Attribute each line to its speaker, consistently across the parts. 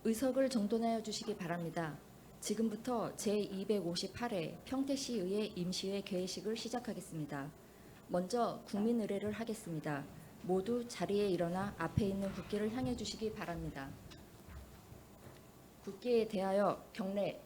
Speaker 1: 의석을 정돈하여 주시기 바랍니다. 지금부터 제258회 평택시의회 임시회 개회식을 시작하겠습니다. 먼저 국민의례를 하겠습니다. 모두 자리에 일어나 앞에 있는 국기를 향해 주시기 바랍니다. 국기에 대하여 경례.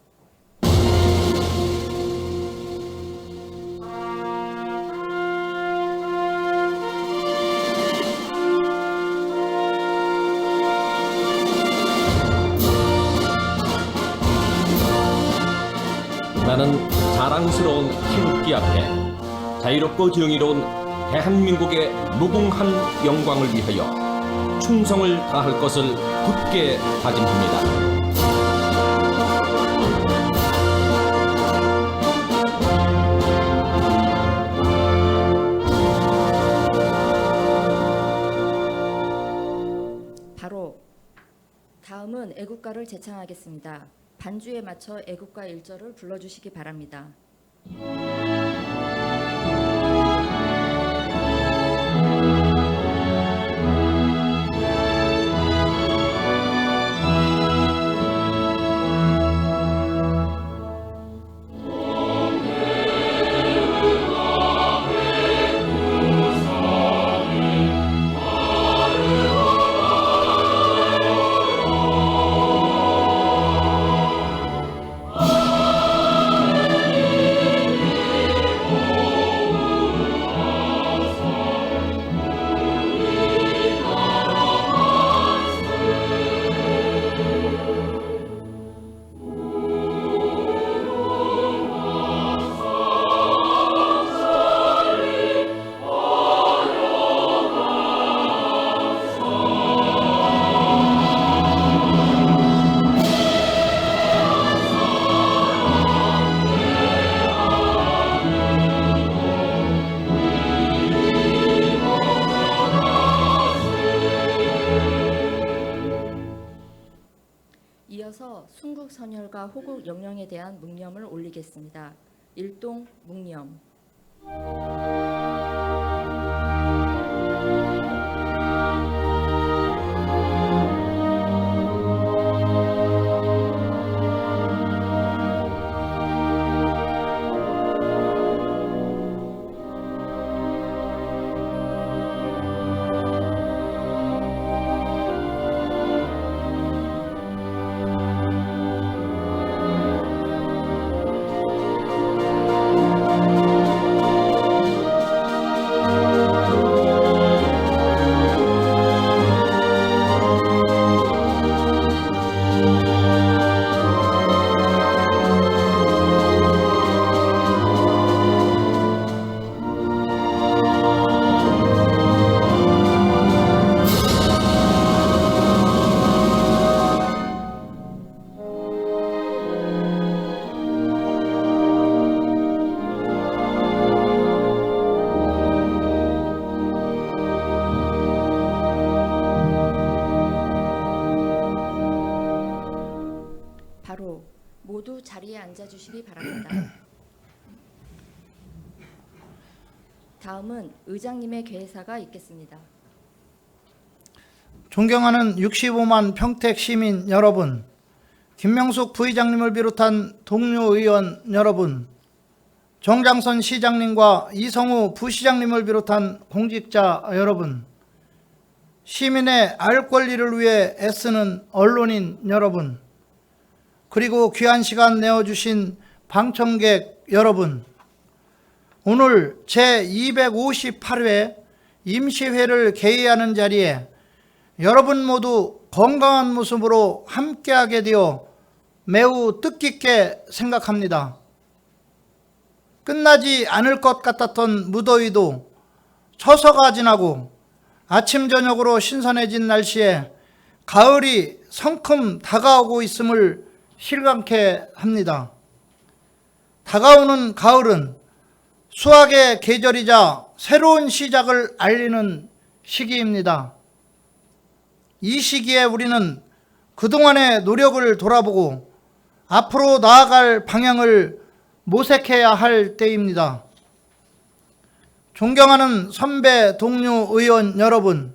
Speaker 2: 나는 자랑스러운 태극기 앞에 자유롭고 정의로운 대한민국의 무궁한 영광을 위하여 충성을 다할 것을 굳게 다짐합니다.
Speaker 1: 바로 다음은 애국가를 제창하겠습니다. 반주에 맞춰 애국가 1절을 불러주시기 바랍니다. 이어서 순국선열과 호국 영령에 대한 묵념을 올리겠습니다. 일동 묵념. 바로 모두 자리에 앉아주시기 바랍니다. 다음은 의장님의 개회사가 있겠습니다.
Speaker 3: 존경하는 65만 평택 시민 여러분, 김명숙 부의장님을 비롯한 동료 의원 여러분, 정장선 시장님과 이성우 부시장님을 비롯한 공직자 여러분, 시민의 알 권리를 위해 애쓰는 언론인 여러분, 그리고 귀한 시간 내어주신 방청객 여러분, 오늘 제258회 임시회를 개의하는 자리에 여러분 모두 건강한 모습으로 함께하게 되어 매우 뜻깊게 생각합니다. 끝나지 않을 것 같았던 무더위도 처서가 지나고 아침 저녁으로 신선해진 날씨에 가을이 성큼 다가오고 있음을 실감케 합니다. 다가오는 가을은 수확의 계절이자 새로운 시작을 알리는 시기입니다. 이 시기에 우리는 그동안의 노력을 돌아보고 앞으로 나아갈 방향을 모색해야 할 때입니다. 존경하는 선배 동료 의원 여러분,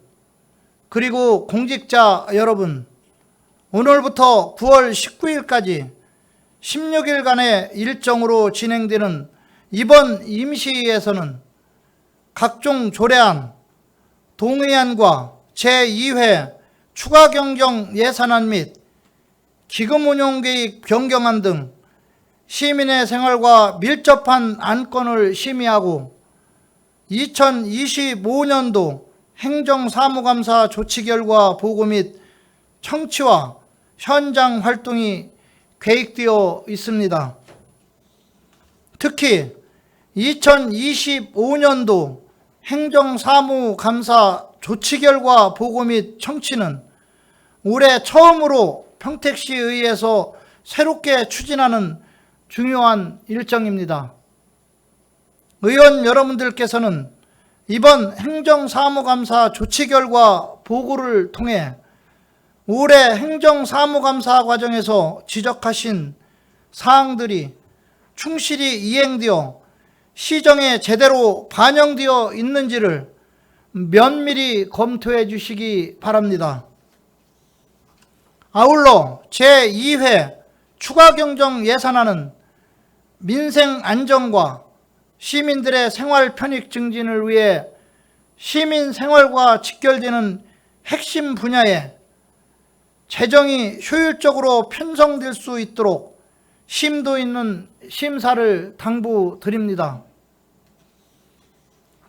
Speaker 3: 그리고 공직자 여러분, 오늘부터 9월 19일까지 16일간의 일정으로 진행되는 이번 임시회에서는 각종 조례안, 동의안과 제2회 추가경정 예산안 및 기금운용계획 변경안 등 시민의 생활과 밀접한 안건을 심의하고 2025년도 행정사무감사 조치 결과 보고 및 청취와 현장 활동이 계획되어 있습니다. 특히 2025년도 행정사무감사 조치 결과 보고 및 청취는 올해 처음으로 평택시의회에서 새롭게 추진하는 중요한 일정입니다. 의원 여러분들께서는 이번 행정사무감사 조치 결과 보고를 통해 올해 행정사무감사 과정에서 지적하신 사항들이 충실히 이행되어 시정에 제대로 반영되어 있는지를 면밀히 검토해 주시기 바랍니다. 아울러 제2회 추가경정 예산안은 민생 안정과 시민들의 생활 편익 증진을 위해 시민 생활과 직결되는 핵심 분야에 재정이 효율적으로 편성될 수 있도록 심도 있는 심사를 당부드립니다.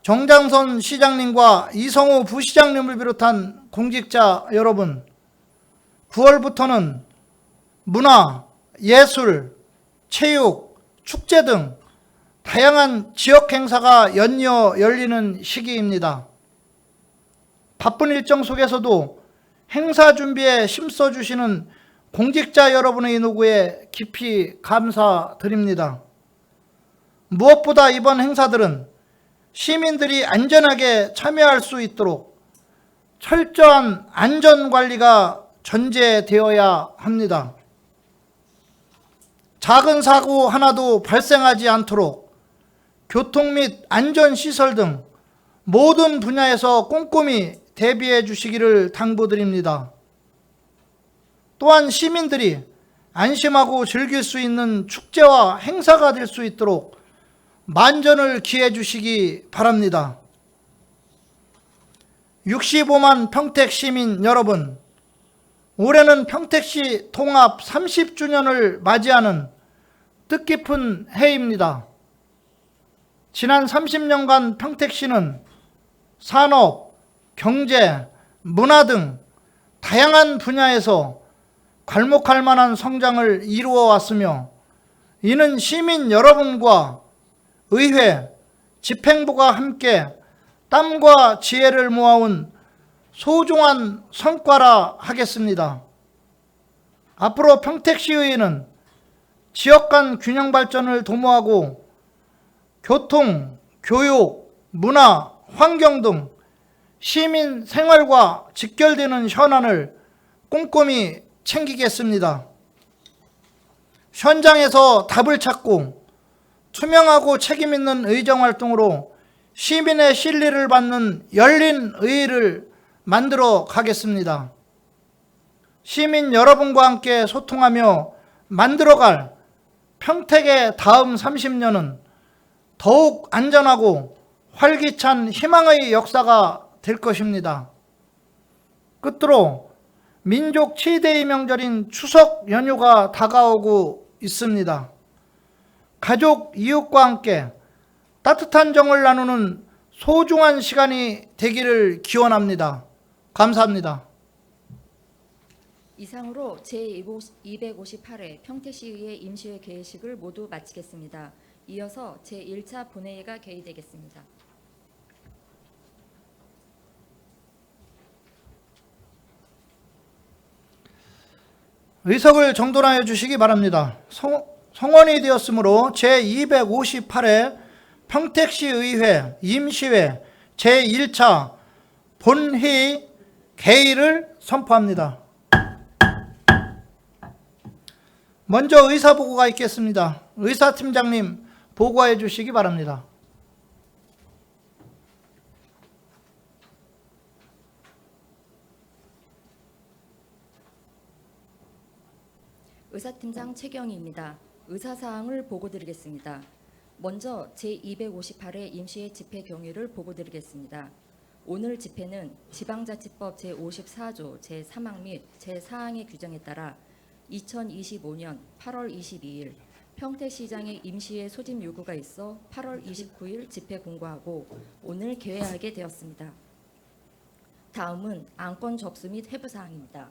Speaker 3: 정장선 시장님과 이성호 부시장님을 비롯한 공직자 여러분, 9월부터는 문화, 예술, 체육, 축제 등 다양한 지역 행사가 연이어 열리는 시기입니다. 바쁜 일정 속에서도 행사 준비에 힘써주시는 공직자 여러분의 노고에 깊이 감사드립니다. 무엇보다 이번 행사들은 시민들이 안전하게 참여할 수 있도록 철저한 안전관리가 전제되어야 합니다. 작은 사고 하나도 발생하지 않도록 교통 및 안전시설 등 모든 분야에서 꼼꼼히 대비해 주시기를 당부드립니다. 또한 시민들이 안심하고 즐길 수 있는 축제와 행사가 될 수 있도록 만전을 기해 주시기 바랍니다. 65만 평택 시민 여러분, 올해는 평택시 통합 30주년을 맞이하는 뜻깊은 해입니다. 지난 30년간 평택시는 산업, 경제, 문화 등 다양한 분야에서 괄목할 만한 성장을 이루어 왔으며, 이는 시민 여러분과 의회, 집행부가 함께 땀과 지혜를 모아온 소중한 성과라 하겠습니다. 앞으로 평택시의회는 지역 간 균형 발전을 도모하고 교통, 교육, 문화, 환경 등 시민 생활과 직결되는 현안을 꼼꼼히 챙기겠습니다. 현장에서 답을 찾고 투명하고 책임있는 의정활동으로 시민의 신뢰를 받는 열린 의회를 만들어 가겠습니다. 시민 여러분과 함께 소통하며 만들어갈 평택의 다음 30년은 더욱 안전하고 활기찬 희망의 역사가 될 것입니다. 끝으로 민족 최대의 명절인 추석 연휴가 다가오고 있습니다. 가족, 이웃과 함께 따뜻한 정을 나누는 소중한 시간이 되기를 기원합니다. 감사합니다.
Speaker 1: 이상으로 제258회 평택시의회 임시회 개회식을 모두 마치겠습니다. 이어서 제1차 본회의가 개의되겠습니다.
Speaker 3: 의석을 정돈하여 주시기 바랍니다. 성원이 되었으므로 제258회 평택시의회 임시회 제1차 본회의 개의를 선포합니다. 먼저 의사보고가 있겠습니다. 의사팀장님 보고해 주시기 바랍니다.
Speaker 1: 의사팀장 최경희입니다. 의사사항을 보고드리겠습니다. 먼저 제258회 임시회 집회 경위를 보고드리겠습니다. 오늘 집회는 지방자치법 제54조 제3항 및 제4항의 규정에 따라 2025년 8월 22일 평택시장의 임시회 소집 요구가 있어 8월 29일 집회 공고하고 오늘 개회하게 되었습니다. 다음은 안건 접수 및 회부사항입니다.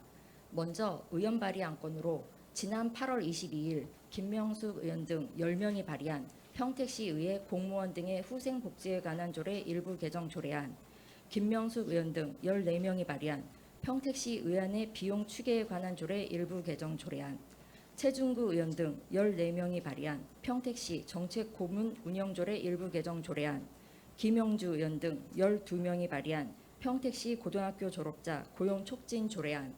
Speaker 1: 먼저 의원 발의 안건으로 지난 8월 22일 김명숙 의원 등 10명이 발의한 평택시의회 공무원 등의 후생복지에 관한 조례 일부 개정 조례안, 김명숙 의원 등 14명이 발의한 평택시 의안의 비용 추계에 관한 조례 일부 개정 조례안, 최중구 의원 등 14명이 발의한 평택시 정책고문 운영조례 일부 개정 조례안, 김영주 의원 등 12명이 발의한 평택시 고등학교 졸업자 고용 촉진 조례안,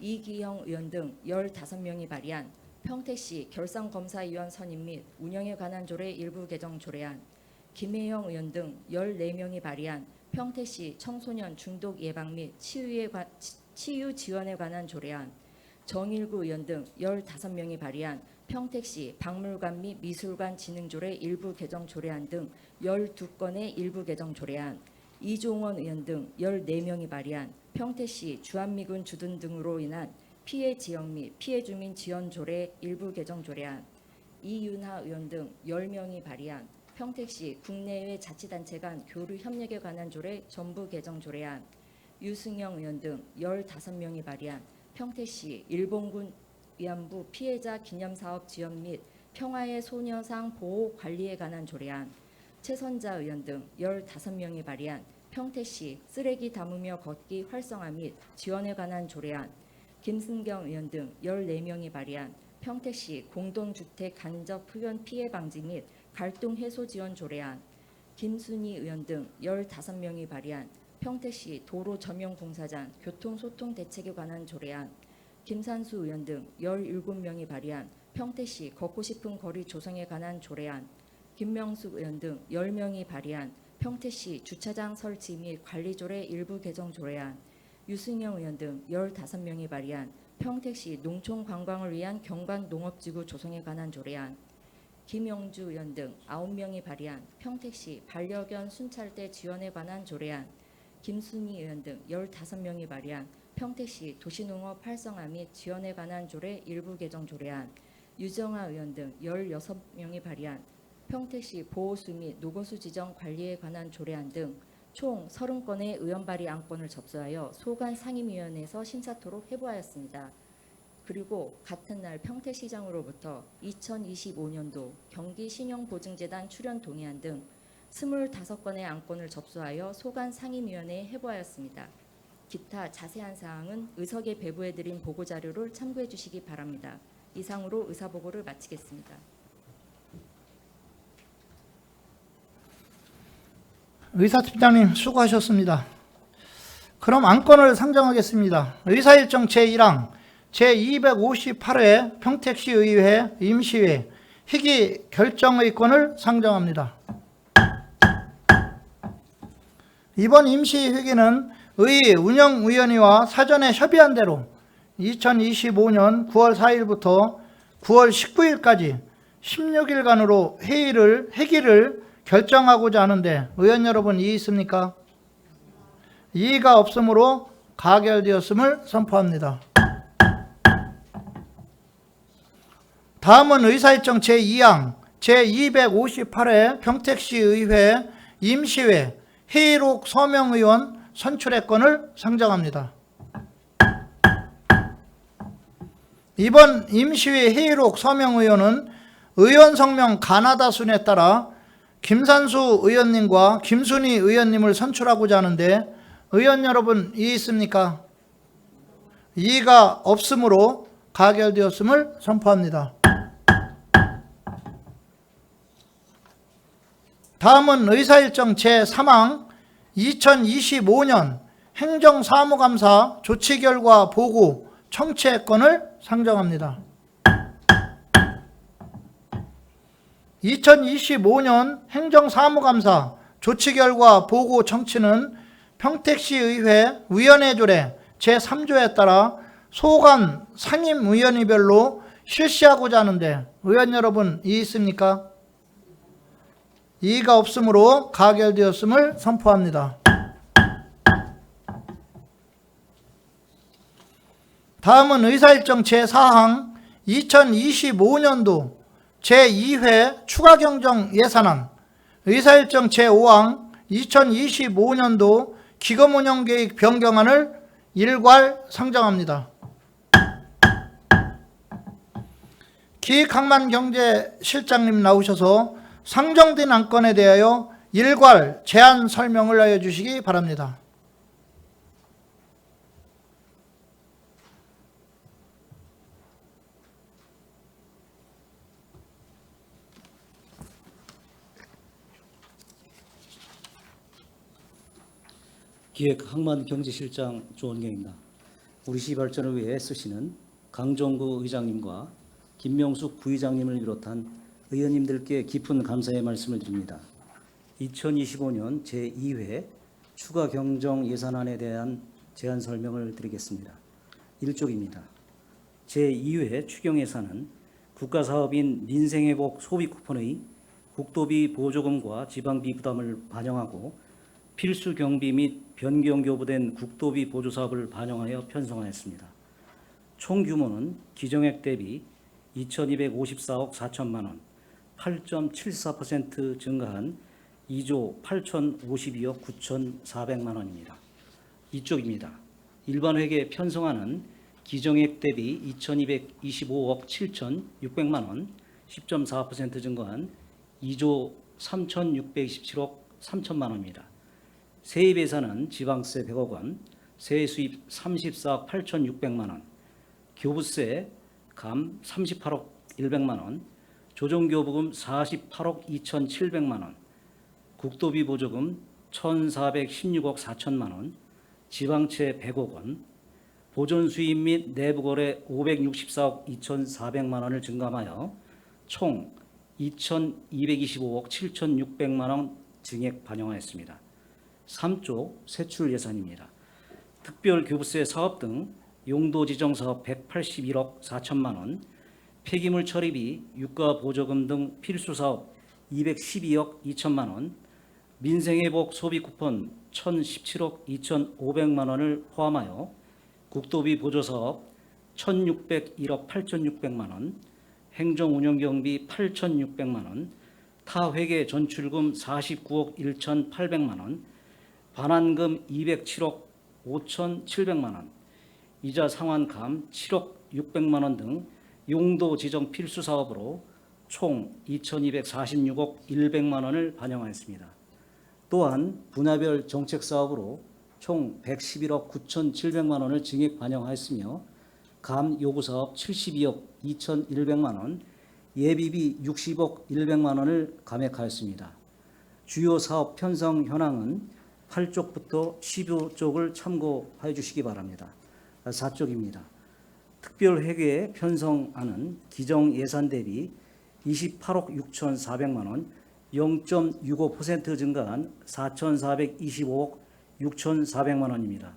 Speaker 1: 이기형 의원 등 15명이 발의한 평택시 결산검사위원 선임 및 운영에 관한 조례 일부 개정 조례안, 김혜영 의원 등 14명이 발의한 평택시 청소년 중독 예방 및 치유 지원에 관한 조례안, 정일구 의원 등 15명이 발의한 평택시 박물관 및 미술관 진흥조례 일부 개정 조례안 등 12건의 일부 개정 조례안, 이종원 의원 등 14명이 발의한 평택시 주한미군 주둔 등으로 인한 피해 지역 및 피해 주민 지원 조례 일부 개정 조례안, 이윤하 의원 등 10명이 발의한 평택시 국내외 자치단체 간 교류 협력에 관한 조례 전부 개정 조례안, 유승영 의원 등 15명이 발의한 평택시 일본군 위안부 피해자 기념사업 지원 및 평화의 소녀상 보호 관리에 관한 조례안, 최선자 의원 등 15명이 발의한 평택시 쓰레기 담으며 걷기 활성화 및 지원에 관한 조례안, 김승경 의원 등 14명이 발의한 평택시 공동주택 간접 흡연 피해 방지 및 갈등 해소 지원 조례안, 김순희 의원 등 15명이 발의한 평택시 도로 점용 공사장 교통소통 대책에 관한 조례안, 김산수 의원 등 17명이 발의한 평택시 걷고 싶은 거리 조성에 관한 조례안, 김명숙 의원 등 10명이 발의한 평택시 주차장 설치 및 관리 조례 일부 개정 조례안, 유승영 의원 등 15명이 발의한 평택시 농촌 관광을 위한 경관 농업지구 조성에 관한 조례안, 김영주 의원 등 9명이 발의한 평택시 반려견 순찰대 지원에 관한 조례안, 김순희 의원 등 15명이 발의한 평택시 도시농업 활성화 및 지원에 관한 조례 일부 개정 조례안, 유정아 의원 등 16명이 발의한 평택시 보호수 및 노고수 지정 관리에 관한 조례안 등 총 30건의 의원 발의 안건을 접수하여 소관 상임위원회에서 심사토록 회부하였습니다. 그리고 같은 날 평택시장으로부터 2025년도 경기신용보증재단 출연 동의안 등 25건의 안건을 접수하여 소관 상임위원회에 회부하였습니다. 기타 자세한 사항은 의석에 배부해드린 보고자료를 참고해 주시기 바랍니다. 이상으로 의사보고를 마치겠습니다.
Speaker 3: 의사팀장님 수고하셨습니다. 그럼 안건을 상정하겠습니다. 의사일정 제1항 제258회 평택시의회 임시회 희귀 결정의건을 상정합니다. 이번 임시회기는 의 운영위원회와 사전에 협의한 대로 2025년 9월 4일부터 9월 19일까지 16일간으로 회기를 결정하고자 하는데 의원 여러분 이의 있습니까? 이의가 없으므로 가결되었음을 선포합니다. 다음은 의사일정 제2항 제258회 평택시의회 임시회 회의록 서명의원 선출의 건을 상정합니다. 이번 임시회 회의록 서명의원은 의원 성명 가나다 순에 따라 김산수 의원님과 김순희 의원님을 선출하고자 하는데 의원 여러분 이의 있습니까? 이의가 없으므로 가결되었음을 선포합니다. 다음은 의사일정 제3항 2025년 행정사무감사 조치결과 보고 청취의 건을 상정합니다. 2025년 행정사무감사 조치결과 보고 청취는 평택시의회 위원회 조례 제3조에 따라 소관 상임위원회별로 실시하고자 하는데 의원 여러분 이의 있습니까? 이의가 없으므로 가결되었음을 선포합니다. 다음은 의사일정 제4항 2025년도 제2회 추가경정 예산안, 의사일정 제5항 2025년도 기금운영계획 변경안을 일괄 상정합니다. 기획항만경제실장님 나오셔서 상정된 안건에 대하여 일괄 제안 설명을 하여 주시기 바랍니다.
Speaker 4: 기획항만경제실장 조원경입니다. 우리 시 발전을 위해 쓰시는 강정구 의장님과 김명숙 부의장님을 비롯한 의원님들께 깊은 감사의 말씀을 드립니다. 2025년 제2회 추가 경정 예산안에 대한 제안 설명을 드리겠습니다. 1쪽입니다. 제2회 추경 예산은 국가사업인 민생회복 소비쿠폰의 국도비 보조금과 지방비 부담을 반영하고 필수 경비 및 변경 교부된 국도비 보조 사업을 반영하여 편성하였습니다. 총 규모는 기정액 대비 2,254억 4천만 원, 8.74% 증가한 2조 8,052억 9,400만 원입니다. 이쪽입니다. 일반 회계 편성안은 기정액 대비 2,225억 7,600만 원, 10.4% 증가한 2조 3,627억 3천만 원입니다. 세입 예산은 지방세 100억 원, 세수입 34억 8,600만 원, 교부세 감 38억 100만 원, 조정교부금 48억 2,700만 원, 국도비 보조금 1,416억 4천만 원, 지방채 100억 원, 보존수입 및 내부거래 564억 2,400만 원을 증감하여 총 2,225억 7,600만 원 증액 반영하였습니다. 3조 세출 예산입니다. 특별교부세 사업 등 용도 지정 사업 181억 4천만 원, 폐기물 처리비, 유가 보조금 등 필수 사업 212억 2천만 원, 민생회복 소비 쿠폰 1,017억 2,500만 원을 포함하여 국도비 보조 사업 1,601억 8,600만 원, 행정운영경비 8,600만 원, 타회계 전출금 49억 1,800만 원, 반환금 207억 5,700만 원, 이자 상환감 7억 600만 원 등 용도 지정 필수 사업으로 총 2,246억 100만 원을 반영하였습니다. 또한 분야별 정책 사업으로 총 111억 9,700만 원을 증액 반영하였으며 감 요구 사업 72억 2,100만 원, 예비비 60억 100만 원을 감액하였습니다. 주요 사업 편성 현황은 8쪽부터 15쪽을 참고해 주시기 바랍니다. 4쪽입니다. 특별회계 편성안은 기정 예산 대비 28억 6,400만 원, 0.65% 증가한 4,425억 6,400만 원입니다.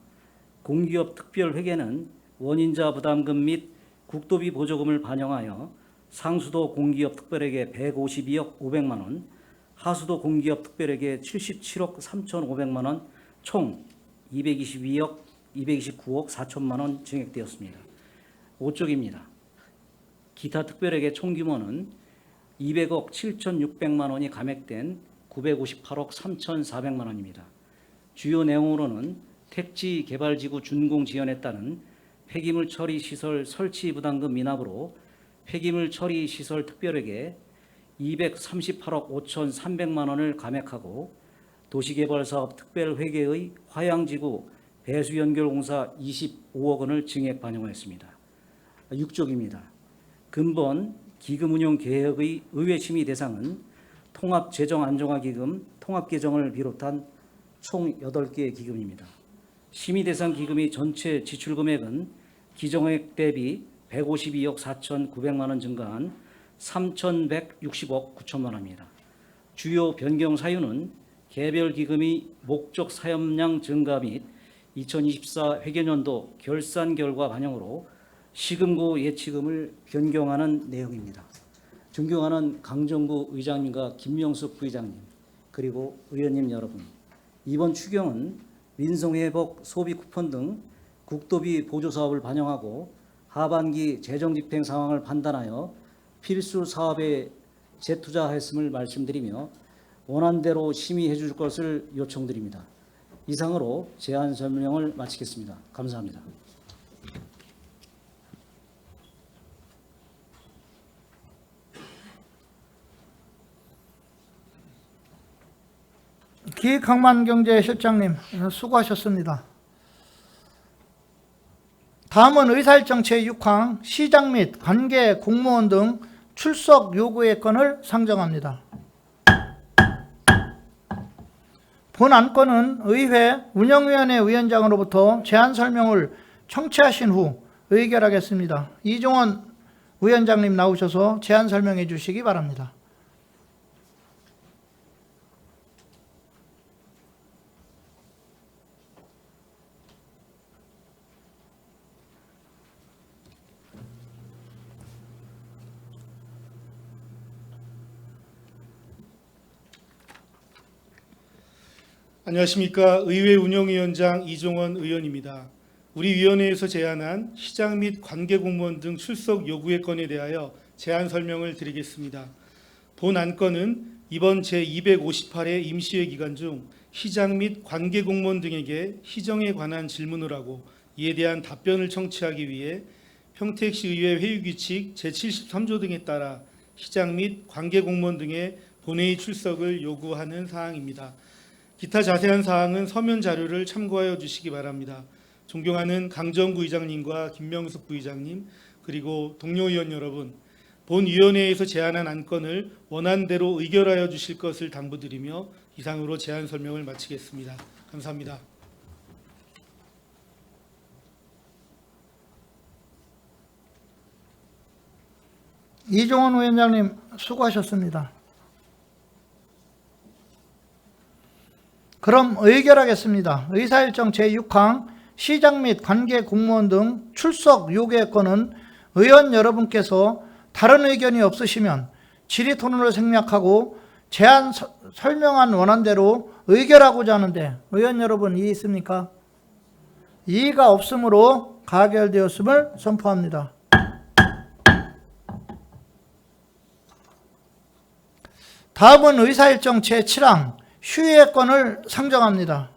Speaker 4: 공기업 특별회계는 원인자 부담금 및 국도비 보조금을 반영하여 상수도 공기업 특별회계 152억 500만 원, 하수도 공기업 특별회계 77억 3,500만 원, 총 229억 4천만 원 증액되었습니다. 5쪽입니다. 기타 특별회계 총 규모는 200억 7,600만 원이 감액된 958억 3,400만 원입니다. 주요 내용으로는 택지 개발지구 준공 지연에 따른 폐기물 처리 시설 설치 부담금 미납으로 폐기물 처리 시설 특별회계 238억 5,300만 원을 감액하고 도시개발사업 특별회계의 화양지구 배수연결공사 25억 원을 증액 반영하였습니다. 6쪽입니다. 근본 기금운용개혁의 의회심의 대상은 통합재정안정화기금, 통합개정을 비롯한 총 8개의 기금입니다. 심의 대상 기금의 전체 지출금액은 기정액 대비 152억 4,900만 원 증가한 3,160억 9천만 원입니다. 주요 변경 사유는 개별 기금의 목적 사업량 증가 및 2024 회계년도 결산 결과 반영으로 시금고 예치금을 변경하는 내용입니다. 존경하는 강정구 의장님과 김명숙 부의장님, 그리고 의원님 여러분, 이번 추경은 민성회복, 소비 쿠폰 등 국도비 보조 사업을 반영하고 하반기 재정 집행 상황을 판단하여 필수 사업에 재투자했음을 말씀드리며 원안대로 심의해 줄 것을 요청드립니다. 이상으로 제안 설명을 마치겠습니다. 감사합니다.
Speaker 3: 기강만경제실장님 수고하셨습니다. 다음은 의사일정 제6항 시장 및 관계 공무원 등 출석 요구의 건을 상정합니다. 본 안건은 의회 운영위원회 위원장으로부터 제안 설명을 청취하신 후 의결하겠습니다. 이종원 위원장님 나오셔서 제안 설명해 주시기 바랍니다.
Speaker 5: 안녕하십니까. 의회 운영위원장 이종원 의원입니다. 우리 위원회에서 제안한 시장 및 관계공무원 등 출석 요구의 건에 대하여 제안 설명을 드리겠습니다. 본 안건은 이번 제258회 임시회 기간 중 시장 및 관계공무원 등에게 시정에 관한 질문을 하고 이에 대한 답변을 청취하기 위해 평택시의회 회의규칙 제73조 등에 따라 시장 및 관계공무원 등의 본회의 출석을 요구하는 사항입니다. 기타 자세한 사항은 서면 자료를 참고하여 주시기 바랍니다. 존경하는 강정구 의장님과 김명숙 부의장님, 그리고 동료 의원 여러분, 본 위원회에서 제안한 안건을 원안대로 의결하여 주실 것을 당부드리며 이상으로 제안 설명을 마치겠습니다. 감사합니다.
Speaker 3: 이종원 위원장님 수고하셨습니다. 그럼 의결하겠습니다. 의사일정 제6항 시장 및 관계 공무원 등 출석 요구의 건은 의원 여러분께서 다른 의견이 없으시면 질의 토론을 생략하고 제안 설명한 원안대로 의결하고자 하는데 의원 여러분 이의 있습니까? 이의가 없으므로 가결되었음을 선포합니다. 다음은 의사일정 제7항 휴의의 건을 상정합니다.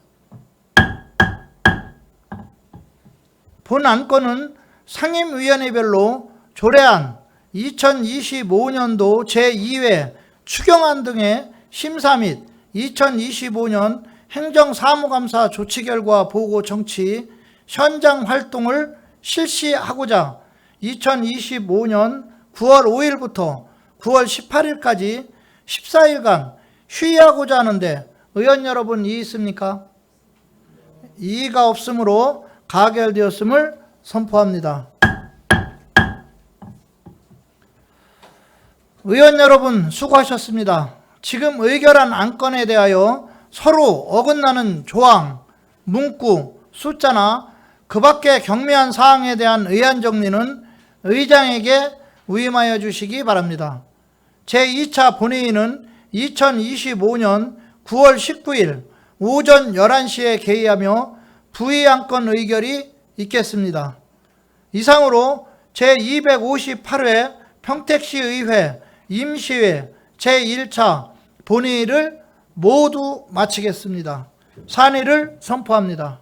Speaker 3: 본 안건은 상임위원회별로 조례안 2025년도 제2회 추경안 등의 심사 및 2025년 행정사무감사 조치 결과 보고 청취, 현장 활동을 실시하고자 2025년 9월 5일부터 9월 18일까지 14일간 휴의하고자 하는데 의원 여러분 이의 있습니까? 이의가 없으므로 가결되었음을 선포합니다. 의원 여러분 수고하셨습니다. 지금 의결한 안건에 대하여 서로 어긋나는 조항, 문구, 숫자나 그 밖의 경미한 사항에 대한 의안 정리는 의장에게 위임하여 주시기 바랍니다. 제2차 본회의는 2025년 9월 19일 오전 11시에 개의하며 부의 안건 의결이 있겠습니다. 이상으로 제258회 평택시의회 임시회 제1차 본회의를 모두 마치겠습니다. 산의를 선포합니다.